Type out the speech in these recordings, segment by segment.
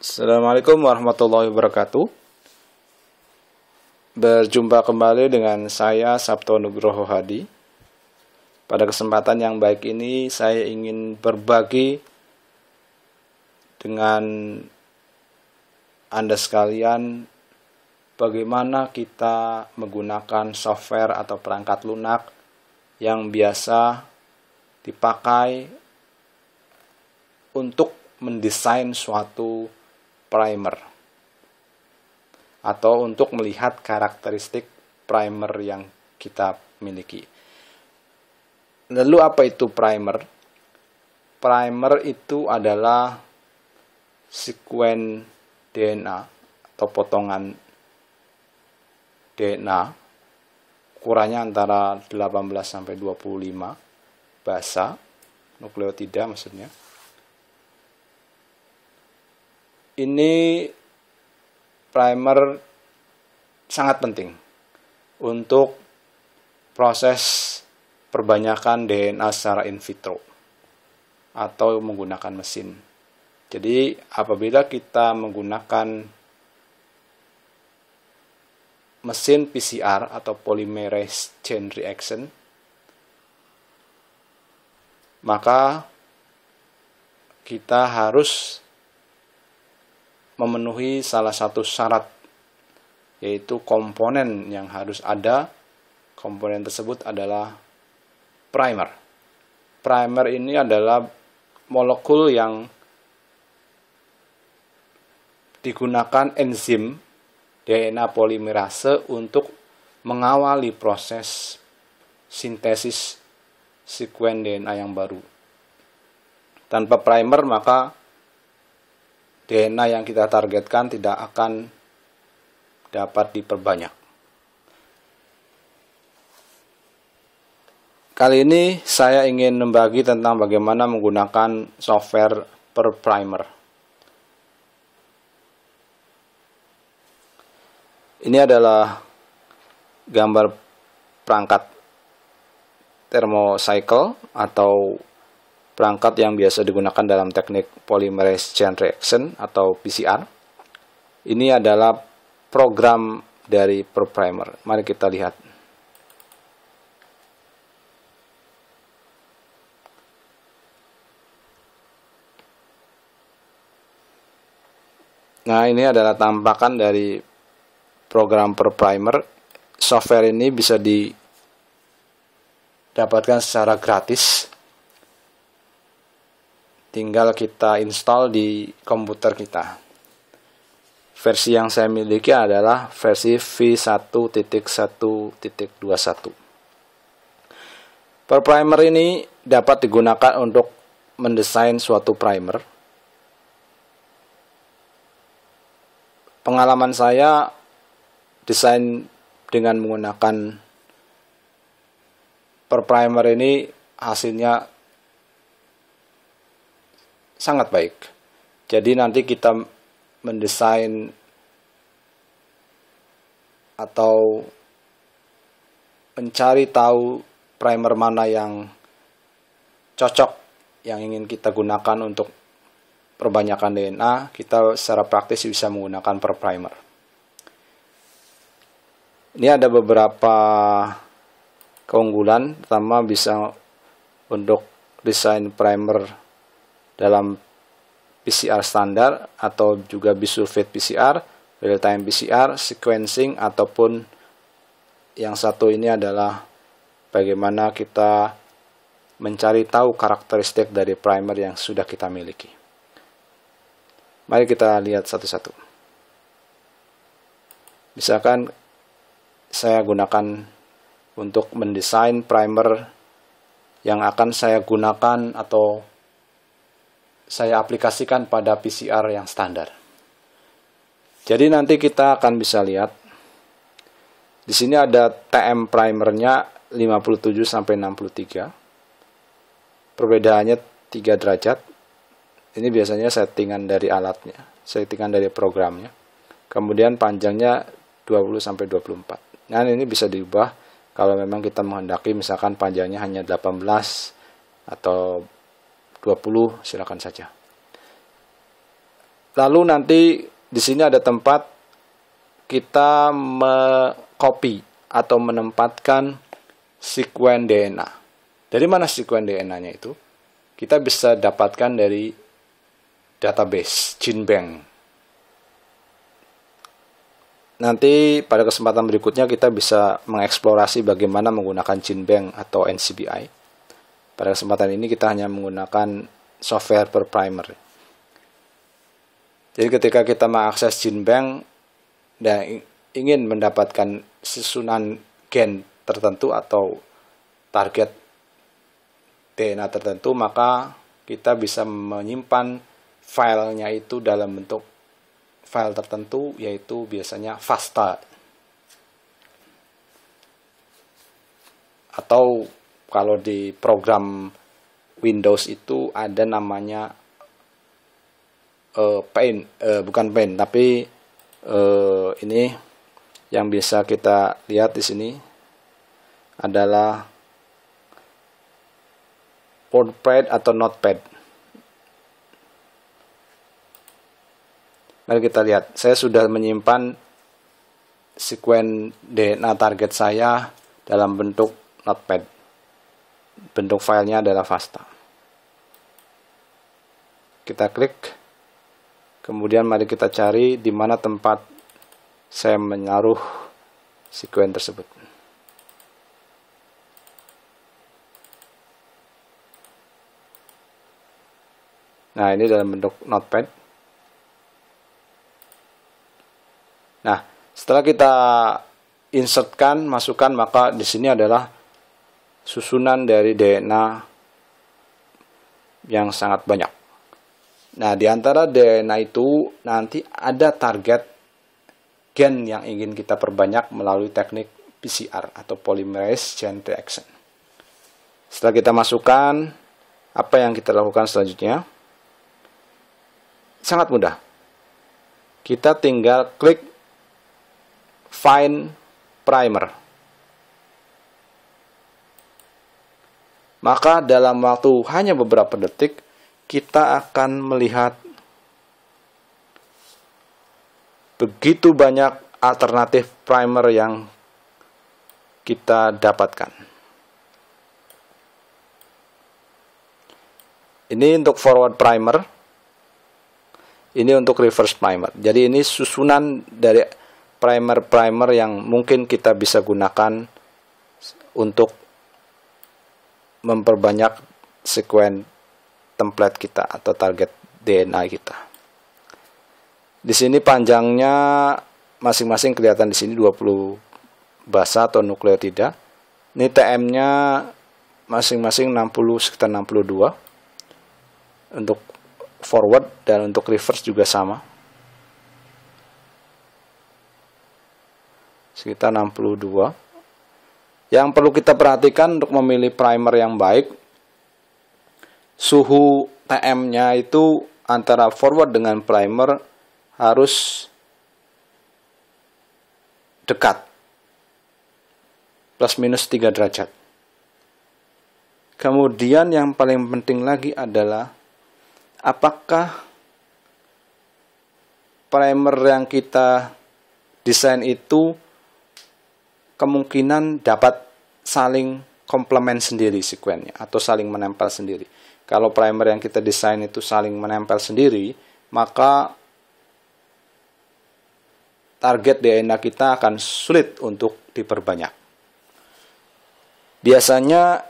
Assalamualaikum warahmatullahi wabarakatuh. Berjumpa kembali dengan saya Sabto Nugroho Hadi. Pada kesempatan yang baik ini saya ingin berbagi dengan Anda sekalian bagaimana kita menggunakan software atau perangkat lunak yang biasa dipakai untuk mendesain suatu primer atau untuk melihat karakteristik primer yang kita miliki. Lalu apa itu primer? Primer itu adalah sekuen DNA atau potongan DNA ukurannya antara 18 sampai 25 basa, nukleotida maksudnya. Ini primer sangat penting untuk proses perbanyakan DNA secara in vitro atau menggunakan mesin. Jadi apabila kita menggunakan mesin PCR atau polymerase chain reaction, maka kita harus memenuhi salah satu syarat, yaitu komponen yang harus ada. Komponen tersebut adalah primer. Primer ini adalah molekul yang digunakan enzim DNA polimerase untuk mengawali proses sintesis sekuen DNA yang baru. Tanpa primer maka DNA yang kita targetkan tidak akan dapat diperbanyak. Kali ini saya ingin membagi tentang bagaimana menggunakan software per primer. Ini adalah gambar perangkat thermocycle atau perangkat yang biasa digunakan dalam teknik polymerase chain reaction atau PCR. Ini adalah program dari PerPrimer. Mari kita lihat. Nah, ini adalah tampakan dari program PerPrimer. Software ini bisa didapatkan secara gratis. Tinggal kita install di komputer kita. Versi yang saya miliki adalah versi v1.1.21. PerPrimer ini dapat digunakan untuk mendesain suatu primer. Pengalaman saya desain dengan menggunakan PerPrimer ini hasilnya sangat baik. Jadi nanti kita mendesain atau mencari tahu primer mana yang cocok yang ingin kita gunakan untuk perbanyakan DNA, kita secara praktis bisa menggunakan PerPrimer. Ini ada beberapa keunggulan. Pertama, bisa untuk desain primer dalam PCR standar atau juga bisulfite PCR, real time PCR, sequencing, ataupun yang satu ini adalah bagaimana kita mencari tahu karakteristik dari primer yang sudah kita miliki. Mari kita lihat satu-satu. Misalkan saya gunakan untuk mendesain primer yang akan saya gunakan atau saya aplikasikan pada PCR yang standar. Jadi nanti kita akan bisa lihat di sini ada TM primernya 57 sampai 63. Perbedaannya 3 derajat. Ini biasanya settingan dari alatnya, settingan dari programnya. Kemudian panjangnya 20 sampai 24. Nah, ini bisa diubah kalau memang kita menghendaki misalkan panjangnya hanya 18 atau 20, silakan saja. Lalu nanti di sini ada tempat kita copy atau menempatkan sekuen DNA. Dari mana sekuen DNA-nya itu? Kita bisa dapatkan dari database GenBank. Nanti pada kesempatan berikutnya kita bisa mengeksplorasi bagaimana menggunakan GenBank atau NCBI. Pada kesempatan ini kita hanya menggunakan software per primer. Jadi ketika kita mengakses GenBank dan ingin mendapatkan susunan gen tertentu atau target DNA tertentu, maka kita bisa menyimpan filenya itu dalam bentuk file tertentu, yaitu biasanya FASTA. Atau kalau di program Windows itu ada namanya bukan Paint, tapi ini yang bisa kita lihat di sini adalah WordPad atau Notepad. Mari kita lihat, saya sudah menyimpan sekuen DNA target saya dalam bentuk Notepad. Bentuk filenya adalah FASTA. Kita klik, kemudian mari kita cari di mana tempat saya menaruh sekuen tersebut. Nah, ini dalam bentuk Notepad. Nah, setelah kita insertkan, masukkan, maka di sini adalah susunan dari DNA yang sangat banyak. Nah, di antara DNA itu nanti ada target gen yang ingin kita perbanyak melalui teknik PCR atau Polymerase Chain Reaction. Setelah kita masukkan, apa yang kita lakukan selanjutnya? Sangat mudah. Kita tinggal klik Find Primer. Maka dalam waktu hanya beberapa detik, kita akan melihat begitu banyak alternatif primer yang kita dapatkan. Ini untuk forward primer, ini untuk reverse primer. Jadi ini susunan dari primer-primer yang mungkin kita bisa gunakan untuk memperbanyak sekuen template kita atau target DNA kita. Di sini panjangnya masing-masing kelihatan di sini 20 basa atau nukleotida. Ini TM-nya masing-masing 60 sekitar 62. Untuk forward dan untuk reverse juga sama. Sekitar 62. Yang perlu kita perhatikan untuk memilih primer yang baik, suhu TM-nya itu antara forward dengan primer harus dekat, plus minus 3 derajat. Kemudian yang paling penting lagi adalah apakah primer yang kita desain itu kemungkinan dapat saling komplement sendiri sekuennya atau saling menempel sendiri. Kalau primer yang kita desain itu saling menempel sendiri, maka target DNA kita akan sulit untuk diperbanyak. Biasanya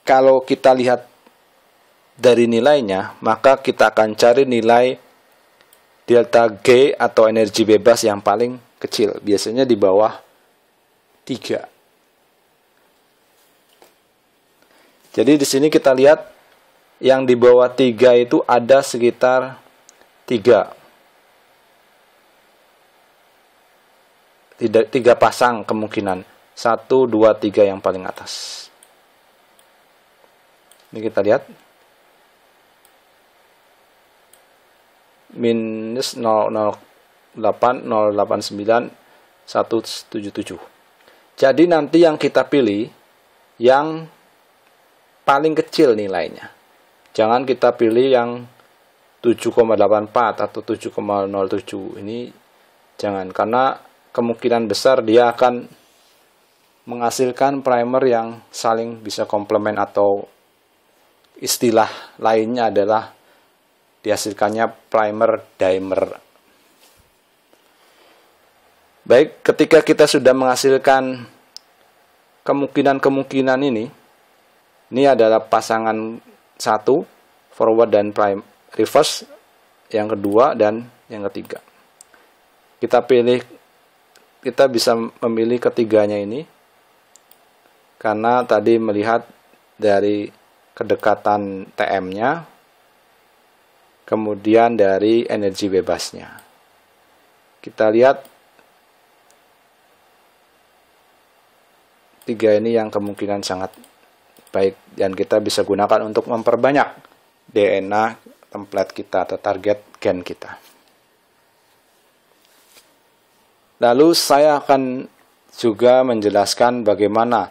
kalau kita lihat dari nilainya, maka kita akan cari nilai delta G atau energi bebas yang paling kecil. Biasanya di bawah 3. Jadi di sini kita lihat yang di bawah 3 itu ada sekitar 3 pasang kemungkinan. 1, 2, 3 yang paling atas. Ini kita lihat. Minus 008, 089, 177. Jadi nanti yang kita pilih yang paling kecil nilainya. Jangan kita pilih yang 7,84 atau 7,07. Ini jangan, karena kemungkinan besar dia akan menghasilkan primer yang saling bisa komplement, atau istilah lainnya adalah dihasilkannya primer dimer. Baik, ketika kita sudah menghasilkan kemungkinan-kemungkinan ini adalah pasangan satu, forward dan reverse, yang kedua dan yang ketiga. Kita bisa memilih ketiganya ini karena tadi melihat dari kedekatan TM-nya, kemudian dari energi bebasnya. Kita lihat tiga ini yang kemungkinan sangat baik, dan kita bisa gunakan untuk memperbanyak DNA template kita atau target gen kita. Lalu saya akan juga menjelaskan bagaimana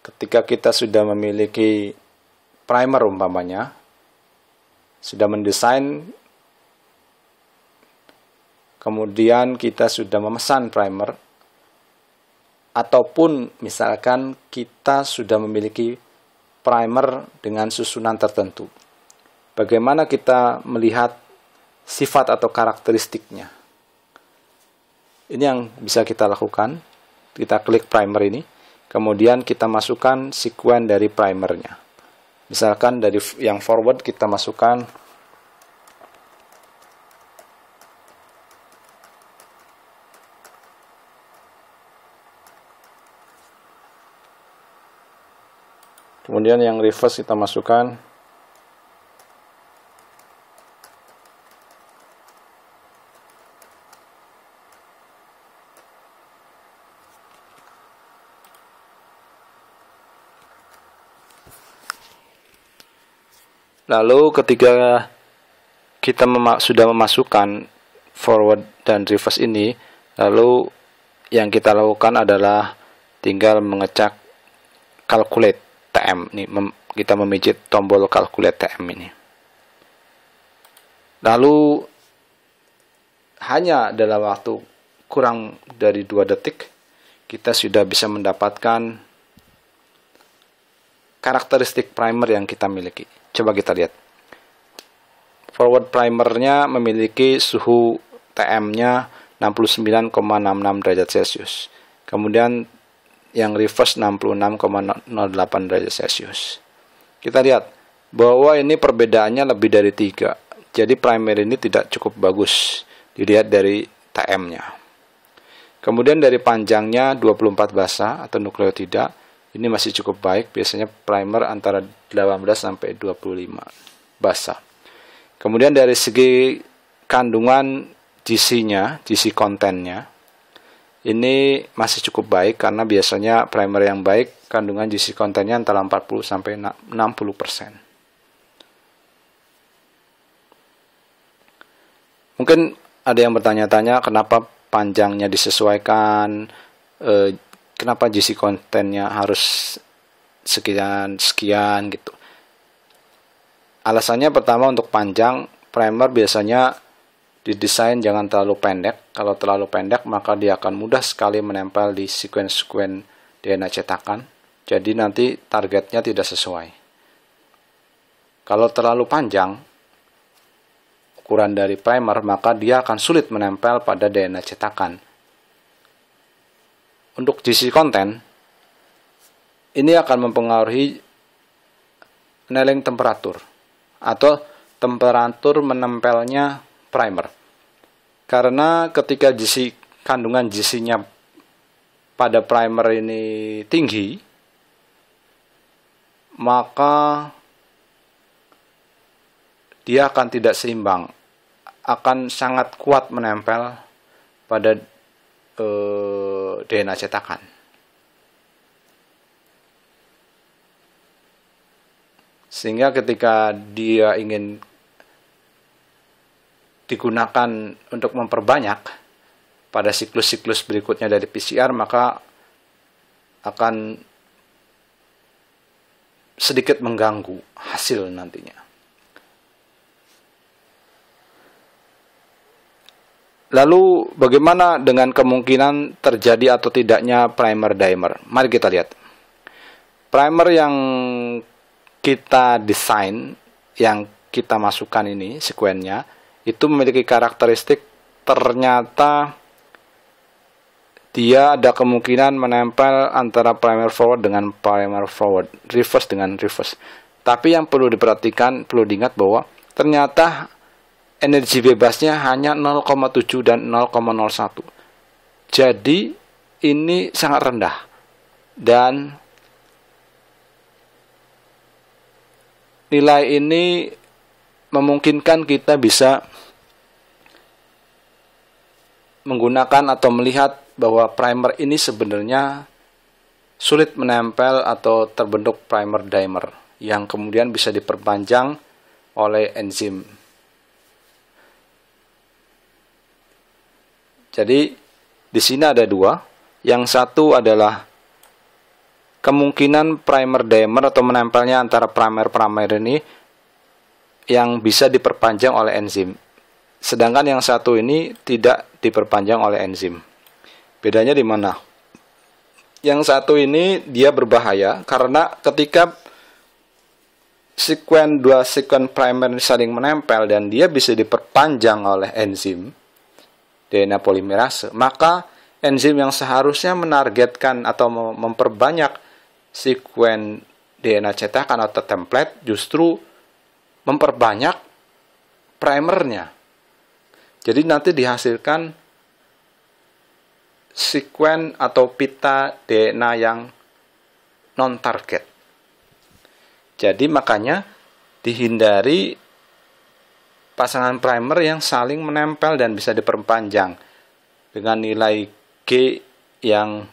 ketika kita sudah memiliki primer umpamanya, sudah mendesain, kemudian kita sudah memesan primer, ataupun misalkan kita sudah memiliki primer dengan susunan tertentu. Bagaimana kita melihat sifat atau karakteristiknya? Ini yang bisa kita lakukan. Kita klik primer ini, kemudian kita masukkan sekuen dari primernya. Misalkan dari yang forward kita masukkan kemudian yang reverse kita masukkan. Lalu ketika kita sudah memasukkan forward dan reverse ini, lalu yang kita lakukan adalah tinggal mengecek calculate TM. Kita memijit tombol calculate TM ini. Lalu hanya dalam waktu kurang dari 2 detik kita sudah bisa mendapatkan karakteristik primer yang kita miliki. Coba kita lihat. Forward primernya memiliki suhu TM-nya 69,66 derajat Celcius. Kemudian yang reverse 66,08 derajat Celcius. Kita lihat bahwa ini perbedaannya lebih dari 3. Jadi primer ini tidak cukup bagus dilihat dari TM-nya. Kemudian dari panjangnya 24 basa atau nukleotida, ini masih cukup baik. Biasanya primer antara 18 sampai 25 basa. Kemudian dari segi kandungan GC-nya, GC kontennya, ini masih cukup baik karena biasanya primer yang baik kandungan GC kontennya antara 40 sampai 60%. Mungkin ada yang bertanya-tanya kenapa panjangnya disesuaikan, kenapa GC kontennya harus sekian gitu. Alasannya pertama, untuk panjang, primer biasanya didesain jangan terlalu pendek. Kalau terlalu pendek maka dia akan mudah sekali menempel di sekuen-sekuen DNA cetakan. Jadi nanti targetnya tidak sesuai. Kalau terlalu panjang ukuran dari primer, maka dia akan sulit menempel pada DNA cetakan. Untuk GC konten, ini akan mempengaruhi annealing temperatur atau temperatur menempelnya primer. Karena ketika kandungan GC-nya pada primer ini tinggi, maka dia akan tidak seimbang, akan sangat kuat menempel pada DNA cetakan. Sehingga ketika dia ingin digunakan untuk memperbanyak pada siklus-siklus berikutnya dari PCR, maka akan sedikit mengganggu hasil nantinya. Lalu bagaimana dengan kemungkinan terjadi atau tidaknya primer dimer? Mari kita lihat. Primer yang kita desain, yang kita masukkan ini, sekuennya, itu memiliki karakteristik ternyata dia ada kemungkinan menempel antara primer forward dengan primer forward, reverse dengan reverse. Tapi yang perlu diperhatikan, perlu diingat bahwa ternyata energi bebasnya hanya 0,7 dan 0,01. Jadi ini sangat rendah. Dan nilai ini memungkinkan kita bisa menggunakan atau melihat bahwa primer ini sebenarnya sulit menempel atau terbentuk primer dimer yang kemudian bisa diperpanjang oleh enzim. Jadi di sini ada dua. Yang satu adalah kemungkinan primer dimer atau menempelnya antara primer ini yang bisa diperpanjang oleh enzim. Sedangkan yang satu ini tidak diperpanjang oleh enzim. Bedanya di mana? Yang satu ini dia berbahaya karena ketika dua sekuen primer saling menempel dan dia bisa diperpanjang oleh enzim DNA polimerase, maka enzim yang seharusnya menargetkan atau memperbanyak sekuen DNA cetakan atau template justru memperbanyak primernya. Jadi nanti dihasilkan sekuen atau pita DNA yang non-target. Jadi makanya dihindari pasangan primer yang saling menempel dan bisa diperpanjang dengan nilai G yang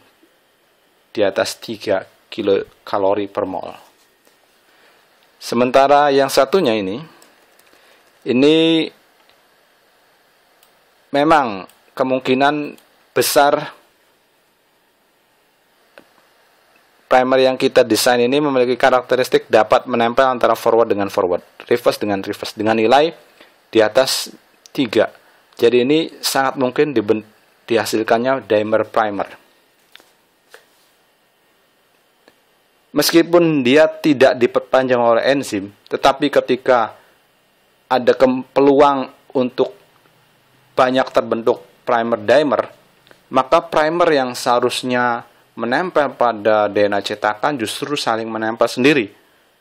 di atas 3 kilokalori per mol. Sementara yang satunya ini memang kemungkinan besar primer yang kita desain ini memiliki karakteristik dapat menempel antara forward dengan forward, reverse dengan reverse, dengan nilai di atas 3. Jadi ini sangat mungkin dihasilkannya dimer primer. Meskipun dia tidak diperpanjang oleh enzim, tetapi ketika ada peluang untuk banyak terbentuk primer dimer, maka primer yang seharusnya menempel pada DNA cetakan justru saling menempel sendiri.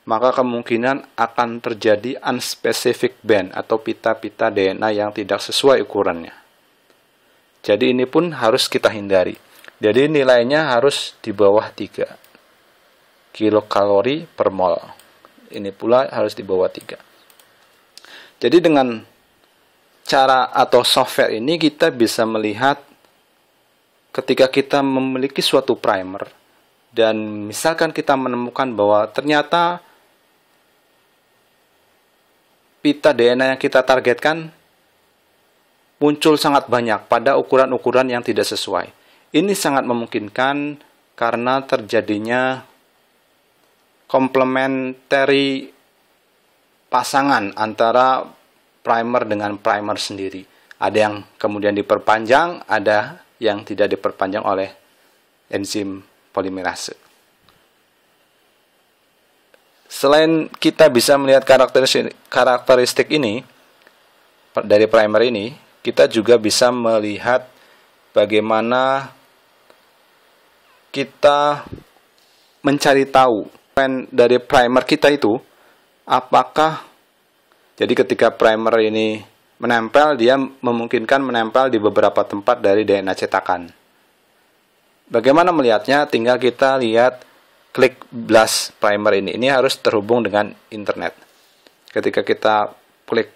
Maka kemungkinan akan terjadi unspecific band atau pita-pita DNA yang tidak sesuai ukurannya. Jadi ini pun harus kita hindari. Jadi nilainya harus di bawah 3 kilokalori per mol. Ini pula harus di bawah 3. Jadi dengan cara atau software ini kita bisa melihat ketika kita memiliki suatu primer dan misalkan kita menemukan bahwa ternyata pita DNA yang kita targetkan muncul sangat banyak pada ukuran-ukuran yang tidak sesuai. Ini sangat memungkinkan karena terjadinya complementary pasangan antara primer dengan primer sendiri. Ada yang kemudian diperpanjang, ada yang tidak diperpanjang oleh enzim polimerase. Selain kita bisa melihat karakteristik ini dari primer ini, kita juga bisa melihat bagaimana kita mencari tahu dari primer kita itu apakah, jadi ketika primer ini menempel, dia memungkinkan menempel di beberapa tempat dari DNA cetakan. Bagaimana melihatnya? Tinggal kita lihat klik blast primer ini. Ini harus terhubung dengan internet. Ketika kita klik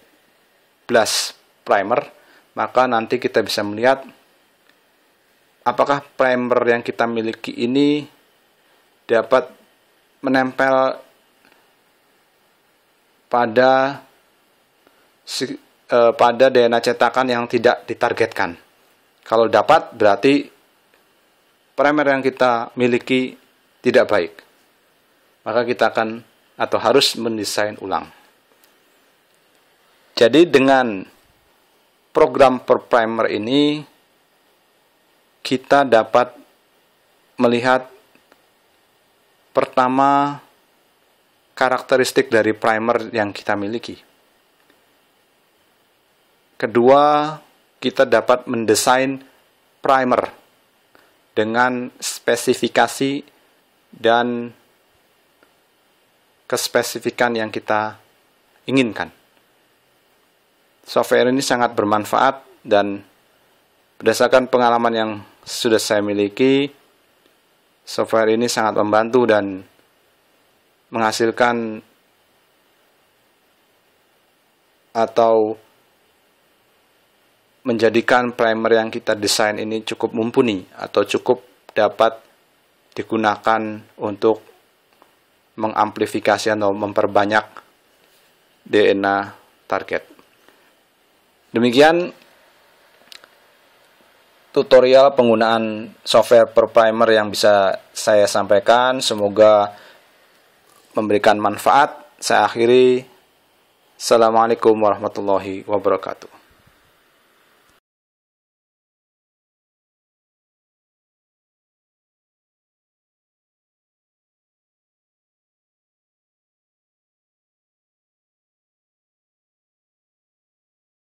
blast primer, maka nanti kita bisa melihat apakah primer yang kita miliki ini dapat menempel pada DNA cetakan yang tidak ditargetkan. Kalau dapat, berarti primer yang kita miliki tidak baik. Maka kita akan atau harus mendesain ulang. Jadi dengan program per primer ini kita dapat melihat pertama karakteristik dari primer yang kita miliki. Kedua, kita dapat mendesain primer dengan spesifikasi dan kespesifikan yang kita inginkan. Software ini sangat bermanfaat dan berdasarkan pengalaman yang sudah saya miliki, software ini sangat membantu dan menghasilkan atau menjadikan primer yang kita desain ini cukup mumpuni atau cukup dapat digunakan untuk mengamplifikasi atau memperbanyak DNA target. Demikian tutorial penggunaan software per primer yang bisa saya sampaikan. Semoga memberikan manfaat. Saya akhiri. Assalamualaikum warahmatullahi wabarakatuh.